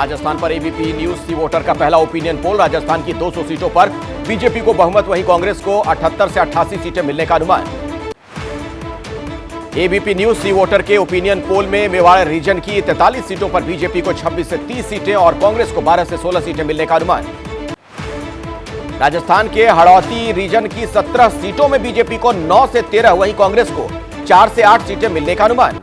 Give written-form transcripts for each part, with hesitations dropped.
राजस्थान पर ABP news सी voter का पहला ओपिनियन पोल। राजस्थान की 200 सीटों पर बीजेपी को बहुमत, वहीं कांग्रेस को 78 से 88 सीटें मिलने का अनुमान। एबीपी न्यूज सी वोटर के ओपिनियन पोल में मेवाड़ रीजन की 43 सीटों पर बीजेपी को 26 से 30 सीटें और कांग्रेस को 12 से 16 सीटें मिलने का अनुमान। राजस्थान के हड़ौती रीजन की 17 सीटों में बीजेपी को 9 से 13, वहीं कांग्रेस को 4 से 8 सीटें मिलने का अनुमान।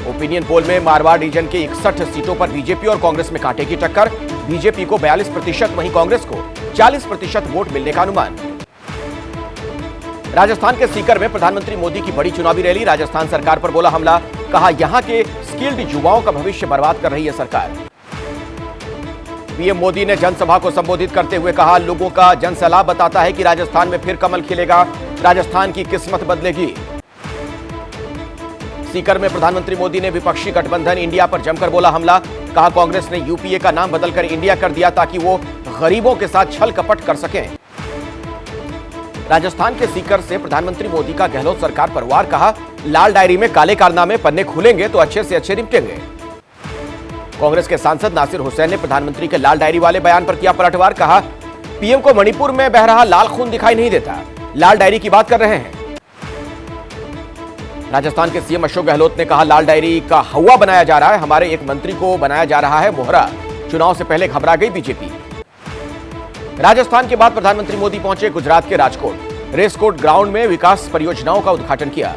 ओपिनियन पोल में मारवाड़ रीजन के 61 सीटों पर बीजेपी और कांग्रेस में कांटे की टक्कर। बीजेपी को 42%, वहीं कांग्रेस को 40% वोट मिलने का अनुमान। राजस्थान के सीकर में प्रधानमंत्री मोदी की बड़ी चुनावी रैली। राजस्थान सरकार पर बोला हमला, कहा यहां के स्किल्ड युवाओं का भविष्य बर्बाद कर रही है सरकार। पीएम मोदी ने जनसभा को संबोधित करते हुए कहा, लोगों का जनसैलाब बताता है कि राजस्थान में फिर कमल खिलेगा, राजस्थान की किस्मत बदलेगी। सीकर में प्रधानमंत्री मोदी ने विपक्षी गठबंधन इंडिया पर जमकर बोला हमला, कहा कांग्रेस ने यूपीए का नाम बदलकर इंडिया कर दिया ताकि वो गरीबों के साथ छल कपट कर सकें। राजस्थान के सीकर से प्रधानमंत्री मोदी का गहलोत सरकार पर वार, कहा लाल डायरी में काले कारनामे पन्ने खुलेंगे तो अच्छे से अच्छे निपटेंगे। कांग्रेस के सांसद नासिर हुसैन ने प्रधानमंत्री के लाल डायरी वाले बयान पर किया पलटवार, कहा पीएम को मणिपुर में बह रहा लाल खून दिखाई नहीं देता, लाल डायरी की बात कर रहे हैं। राजस्थान के सीएम अशोक गहलोत ने कहा लाल डायरी का हवा बनाया जा रहा है, हमारे एक मंत्री को बनाया जा रहा है मोहरा, चुनाव से पहले घबरा गई बीजेपी। राजस्थान के बाद प्रधानमंत्री मोदी पहुंचे गुजरात के राजकोट। रेसकोर्स ग्राउंड में विकास परियोजनाओं का उद्घाटन किया।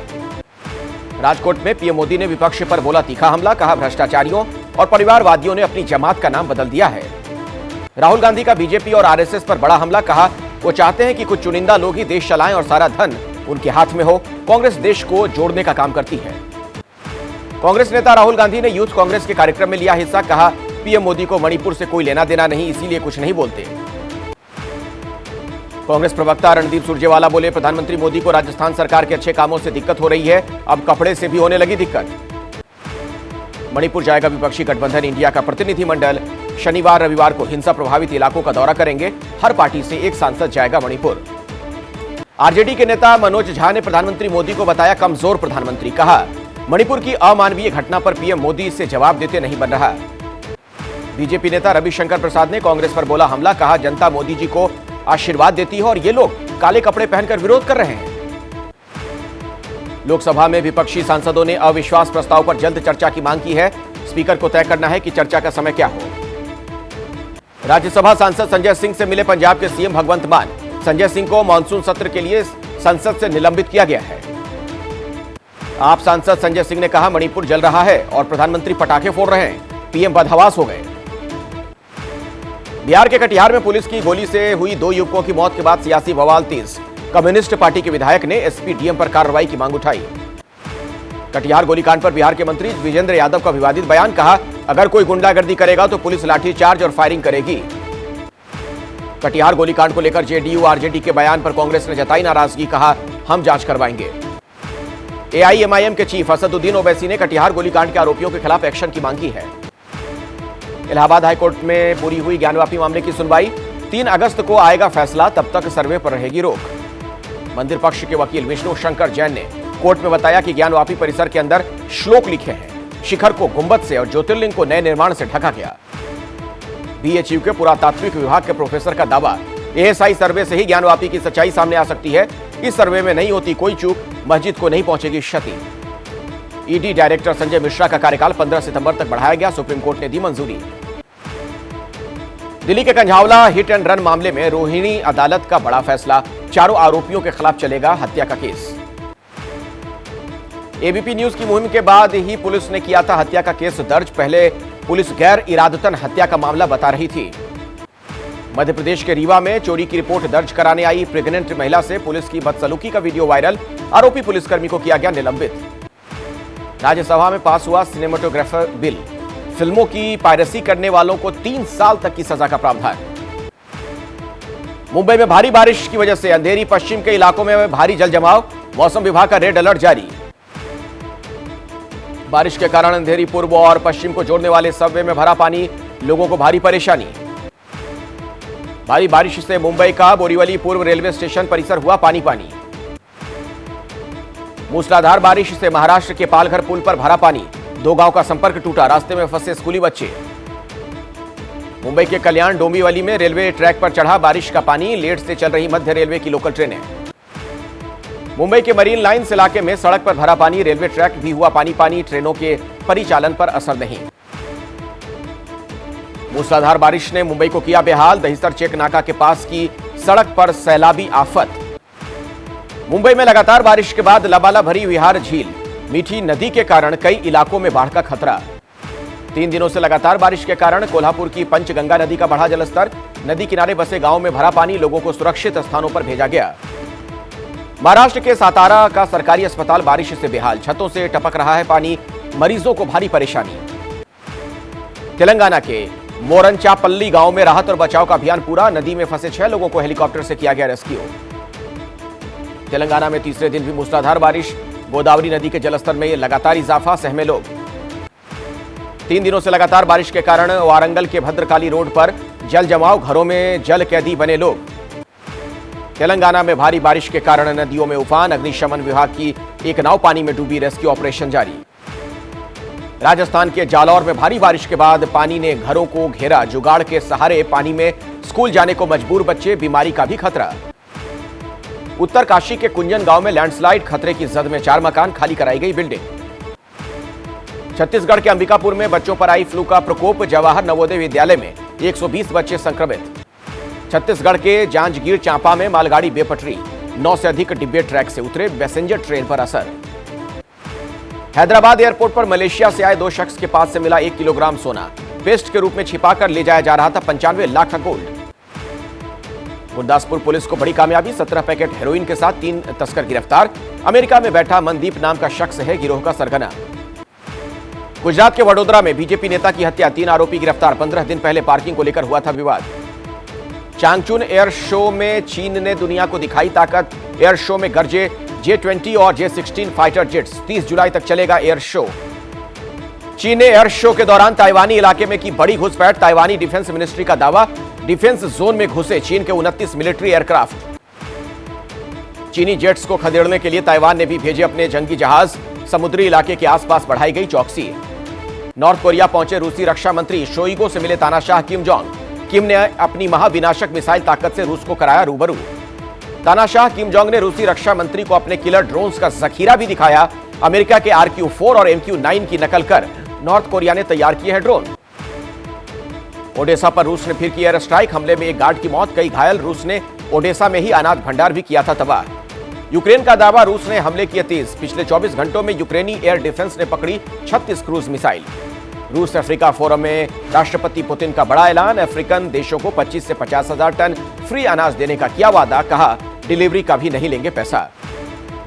राजकोट में पीएम मोदी ने विपक्ष पर बोला तीखा हमला, कहा भ्रष्टाचारियों और परिवारवादियों ने अपनी जमात का नाम बदल दिया है। राहुल गांधी का बीजेपी और आरएसएस पर बड़ा हमला, कहा वो चाहते हैं कि कुछ चुनिंदा लोग ही देश चलाएं और सारा धन उनके हाथ में हो, कांग्रेस देश को जोड़ने का काम करती है। कांग्रेस नेता राहुल गांधी ने यूथ कांग्रेस के कार्यक्रम में लिया हिस्सा, कहा पीएम मोदी को मणिपुर से कोई लेना देना नहीं, इसीलिए कुछ नहीं बोलते। कांग्रेस प्रवक्ता रणदीप सुरजेवाला बोले प्रधानमंत्री मोदी को राजस्थान सरकार के अच्छे कामों से दिक्कत हो रही है, अब कपड़े से भी होने लगी दिक्कत। मणिपुर जाएगा विपक्षी गठबंधन इंडिया का प्रतिनिधिमंडल। शनिवार रविवार को हिंसा प्रभावित इलाकों का दौरा करेंगे। हर पार्टी से एक सांसद जाएगा मणिपुर। आरजेडी के नेता मनोज झा ने प्रधानमंत्री मोदी को बताया कमजोर प्रधानमंत्री, कहा मणिपुर की अमानवीय घटना पर पीएम मोदी से जवाब देते नहीं बन रहा। बीजेपी नेता रविशंकर प्रसाद ने कांग्रेस पर बोला हमला, कहा जनता मोदी जी को आशीर्वाद देती है और ये लोग काले कपड़े पहनकर विरोध कर रहे हैं। लोकसभा में विपक्षी सांसदों ने अविश्वास प्रस्ताव पर जल्द चर्चा की मांग की है। स्पीकर को तय करना है कि चर्चा का समय क्या हो। राज्यसभा सांसद संजय सिंह से मिले पंजाब के सीएम भगवंत मान। संजय सिंह को मानसून सत्र के लिए संसद से निलंबित किया गया है। आप सांसद संजय सिंह ने कहा मणिपुर जल रहा है और प्रधानमंत्री पटाखे फोड़ रहे हैं, पीएम बदहवास हो गए। बिहार के कटिहार में पुलिस की गोली से हुई 2 युवकों की मौत के बाद सियासी बवाल तेज। कम्युनिस्ट पार्टी के विधायक ने एसपी डीएम पर कार्रवाई की मांग उठाई। कटिहार गोलीकांड पर बिहार के मंत्री विजेंद्र यादव का विवादित बयान, कहा अगर कोई गुंडागर्दी करेगा तो पुलिस लाठीचार्ज और फायरिंग करेगी। कटिहार गोलीकांड को लेकर जेडीयू आरजेडी के बयान पर कांग्रेस ने जताई नाराजगी, कहा हम जांच करवाएंगे। एआईएमआईएम के चीफ असदुद्दीन ओवैसी ने कटिहार गोलीकांड के आरोपियों के खिलाफ एक्शन की मांग की है। इलाहाबाद हाईकोर्ट में पूरी हुई ज्ञानवापी मामले की सुनवाई। 3 अगस्त को आएगा फैसला, तब तक सर्वे पर रहेगी रोक। मंदिर पक्ष के वकील विष्णु शंकर जैन ने कोर्ट में बताया कि ज्ञानवापी परिसर के अंदर श्लोक लिखे हैं। शिखर को गुंबद से और ज्योतिर्लिंग को नए निर्माण से ढका गया। बीएचयू के पुरातात्विक विभाग के प्रोफेसर का दावा, एएसआई सर्वे से ही ज्ञानवापी की सच्चाई सामने आ सकती है। इस सर्वे में नहीं होती कोई चूक, मस्जिद को नहीं पहुंचेगी क्षति। ईडी डायरेक्टर संजय मिश्रा का कार्यकाल 15 सितंबर तक बढ़ाया गया, सुप्रीम कोर्ट ने दी मंजूरी। दिल्ली के कंझावला हिट एंड रन मामले में रोहिणी अदालत का बड़ा फैसला, 4 आरोपियों के खिलाफ चलेगा हत्या का केस। एबीपी न्यूज की मुहिम के बाद ही पुलिस ने किया था हत्या का केस दर्ज। पहले पुलिस गैर इरादतन हत्या का मामला बता रही थी। मध्य प्रदेश के रीवा में चोरी की रिपोर्ट दर्ज कराने आई प्रेग्नेंट महिला से पुलिस की बदसलूकी का वीडियो वायरल, आरोपी पुलिसकर्मी को किया गया निलंबित। राज्यसभा में पास हुआ सिनेमेटोग्राफर बिल, फिल्मों की पायरेसी करने वालों को 3 साल तक की सजा का प्रावधान। मुंबई में भारी बारिश की वजह से अंधेरी पश्चिम के इलाकों में भारी जल जमाव, मौसम विभाग का रेड अलर्ट जारी। बारिश के कारण अंधेरी पूर्व और पश्चिम को जोड़ने वाले सबवे में भरा पानी, लोगों को भारी परेशानी। भारी बारिश से मुंबई का बोरीवली पूर्व रेलवे स्टेशन परिसर हुआ पानी पानी। मूसलाधार बारिश से महाराष्ट्र के पालघर पुल पर भरा पानी, 2 गांव का संपर्क टूटा, रास्ते में फंसे स्कूली बच्चे। मुंबई के कल्याण डोंबिवली में रेलवे ट्रैक पर चढ़ा बारिश का पानी, लेट से चल रही मध्य रेलवे की लोकल ट्रेनें। मुंबई के मरीन लाइन्स इलाके में सड़क पर भरा पानी, रेलवे ट्रैक भी हुआ पानी, ट्रेनों के परिचालन पर असर नहीं। मूसलाधार बारिश ने मुंबई को किया बेहाल, दहिसर चेक नाका के पास की सड़क पर सैलाबी आफत। मुंबई में लगातार बारिश के बाद लबालब भरी विहार झील, मीठी नदी के कारण कई इलाकों में बाढ़ का खतरा। 3 दिनों से लगातार बारिश के कारण कोल्हापुर की पंचगंगा नदी का बढ़ा जलस्तर, नदी किनारे बसे गांव में भरा पानी, लोगों को सुरक्षित स्थानों पर भेजा गया। महाराष्ट्र के सातारा का सरकारी अस्पताल बारिश से बेहाल, छतों से टपक रहा है पानी, मरीजों को भारी परेशानी। तेलंगाना के मोरनचापल्ली गांव में राहत और बचाव का अभियान पूरा, नदी में फंसे 6 लोगों को हेलीकॉप्टर से किया गया रेस्क्यू। तेलंगाना में तीसरे दिन भी मूसलाधार बारिश, गोदावरी नदी के जलस्तर में लगातार इजाफा, सहमे लोग। 3 दिनों से लगातार बारिश के कारण वारंगल के भद्रकाली रोड पर जल जमाव, घरों में जल कैदी बने लोग। तेलंगाना में भारी बारिश के कारण नदियों में उफान, अग्निशमन विभाग की एक नाव पानी में डूबी, रेस्क्यू ऑपरेशन जारी। राजस्थान के जालौर में भारी बारिश के बाद पानी ने घरों को घेरा, जुगाड़ के सहारे पानी में स्कूल जाने को मजबूर बच्चे, बीमारी का भी खतरा। उत्तरकाशी के कुंजन गांव में लैंडस्लाइड, खतरे की जद में 4 मकान, खाली कराई गई बिल्डिंग। छत्तीसगढ़ के अंबिकापुर में बच्चों पर आई फ्लू का प्रकोप, जवाहर नवोदय विद्यालय में 120 बच्चे संक्रमित। छत्तीसगढ़ के जांजगीर चांपा में मालगाड़ी बेपटरी, 9 से अधिक डिब्बे ट्रैक से उतरे, पैसेंजर ट्रेन पर असर। हैदराबाद एयरपोर्ट पर मलेशिया से आए 2 शख्स के पास से मिला 1 किलोग्राम सोना, पेस्ट के रूप में छिपाकर ले जाया जा रहा था 95 लाख का गोल्ड। गुरदासपुर पुलिस को बड़ी कामयाबी, 17 पैकेट हेरोइन के साथ 3 तस्कर गिरफ्तार। अमेरिका में बैठा मनदीप नाम का शख्स है गिरोह का सरगना। गुजरात के वडोदरा में बीजेपी नेता की हत्या, 3 आरोपी गिरफ्तार। 15 दिन पहले पार्किंग को लेकर हुआ था विवाद। चांगचुन एयर शो में चीन ने दुनिया को दिखाई ताकत, एयर शो में गरजे J-20 और J-16 फाइटर जेट्स। 30 जुलाई तक चलेगा एयर शो। चीन ने एयर शो के दौरान ताइवानी इलाके में की बड़ी घुसपैठ, ताइवानी डिफेंस मिनिस्ट्री का दावा, डिफेंस जोन में घुसे चीन के 29 मिलिट्री एयरक्राफ्ट। चीनी जेट्स को खदेड़ने के लिए ताइवान ने भी भेजे अपने जंगी जहाज, समुद्री इलाके के आसपास बढ़ाई गई चौकसी। नॉर्थ कोरिया पहुंचे रूसी रक्षा मंत्री, शोइगो से मिले तानाशाह किम जोंग। किम ने अपनी महाविनाशक मिसाइल ताकत से रूस को कराया रूबरू। तानाशाह किम जोंग ने रूसी रक्षा मंत्री को अपने किलर ड्रोन्स का जखीरा भी दिखाया। अमेरिका के RQ-4 और MQ-9 की नकल कर नॉर्थ कोरिया ने तैयार किए हैं ड्रोन। ओडेसा पर रूस ने फिर की एयर स्ट्राइक, हमले में एक गार्ड की मौत, कई घायल। रूस ने ओडेसा में ही अनाज भंडार भी किया था तबाह। यूक्रेन का दावा, रूस ने हमले किए तेज। पिछले 24 घंटों में यूक्रेनी एयर डिफेंस ने पकड़ी 36 क्रूज मिसाइल। रूस अफ्रीका फोरम में राष्ट्रपति पुतिन का बड़ा ऐलान, अफ्रीकन देशों को 25 से 50 हजार टन फ्री अनाज देने का किया वादा, कहा डिलीवरी का भी नहीं लेंगे पैसा।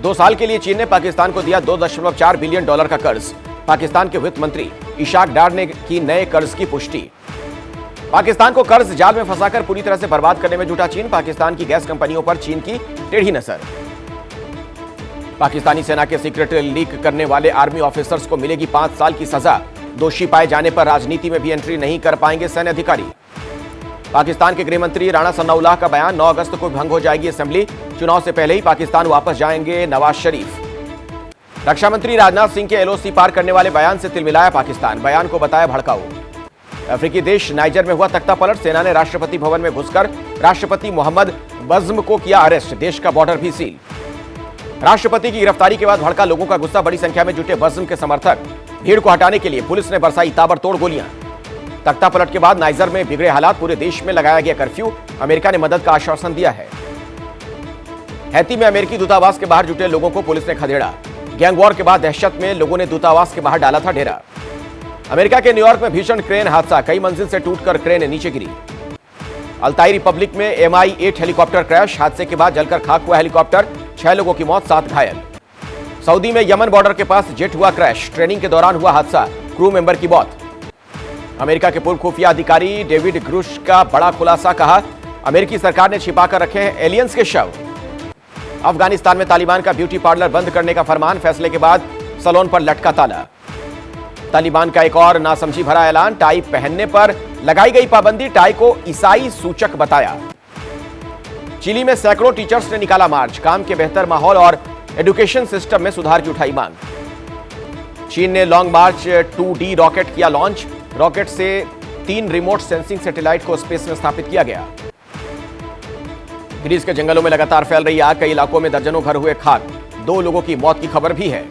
2 साल के लिए चीन ने पाकिस्तान को दिया $2.4 बिलियन का कर्ज। पाकिस्तान के वित्त मंत्री इशाक डार ने की नए कर्ज की पुष्टि। पाकिस्तान को कर्ज जाल में फंसाकर पूरी तरह से बर्बाद करने में जुटा चीन, पाकिस्तान की गैस कंपनियों पर चीन की टेढ़ी नजर। पाकिस्तानी सेना के सीक्रेट लीक करने वाले आर्मी ऑफिसर्स को मिलेगी 5 साल की सजा। दोषी पाए जाने पर राजनीति में भी एंट्री नहीं कर पाएंगे सैन्य अधिकारी। पाकिस्तान के गृह मंत्री राणा सनाउल्लाह का बयान, 9 अगस्त को भंग हो जाएगी असेंबली, चुनाव से पहले ही पाकिस्तान वापस जाएंगे नवाज शरीफ। रक्षा मंत्री राजनाथ सिंह के LOC पार करने वाले बयान से तिलमिलाया पाकिस्तान, बयान को बताया भड़काऊ। अफ्रीकी देश नाइजर में हुआ तख्ता पलट, सेना ने राष्ट्रपति भवन में घुसकर राष्ट्रपति मोहम्मद बज़्म को किया अरेस्ट, देश का बॉर्डर भी सील। राष्ट्रपति की गिरफ्तारी के बाद भड़का लोगों का गुस्सा, बड़ी संख्या में जुटे बज़्म के समर्थक। भीड़ को हटाने के लिए पुलिस ने बरसाई ताबड़तोड़ गोलियां। तख्ता पलट के बाद नाइजर में बिगड़े हालात, पूरे देश में लगाया गया कर्फ्यू, अमेरिका ने मदद का आश्वासन दिया है। हैती में अमेरिकी दूतावास के बाहर जुटे लोगों को पुलिस ने खदेड़ा, गैंग वॉर के बाद दहशत में लोगों ने दूतावास के बाहर डाला था डेरा। अमेरिका के न्यूयॉर्क में भीषण क्रेन हादसा, कई मंजिल से टूटकर क्रेन नीचे गिरी। अल्ताई रिपब्लिक में MI-8 हेलीकॉप्टर क्रैश, हादसे के बाद जलकर खाक हुआ हेलीकॉप्टर, 6 लोगों की मौत, 7 घायल। सऊदी में यमन बॉर्डर के पास जेट हुआ क्रैश, ट्रेनिंग के दौरान हुआ हादसा, क्रू मेंबर की मौत। अमेरिका के पूर्व खुफिया अधिकारी डेविड ग्रुश का बड़ा खुलासा, कहा अमेरिकी सरकार ने छिपाकर रखे हैं एलियंस के शव। अफगानिस्तान में तालिबान का ब्यूटी पार्लर बंद करने का फरमान, फैसले के बाद सैलून पर लटका ताला। तालिबान का एक और नासमझी भरा ऐलान, टाई पहनने पर लगाई गई पाबंदी, टाई को ईसाई सूचक बताया। चिली में सैकड़ों टीचर्स ने निकाला मार्च, काम के बेहतर माहौल और एजुकेशन सिस्टम में सुधार की उठाई मांग। चीन ने लॉन्ग मार्च 2D रॉकेट किया लॉन्च, रॉकेट से 3 रिमोट सेंसिंग सैटेलाइट को स्पेस में स्थापित किया गया। ग्रीस के जंगलों में लगातार फैल रही आग, कई इलाकों में दर्जनों घर हुए खाक, 2 लोगों की मौत की खबर भी है।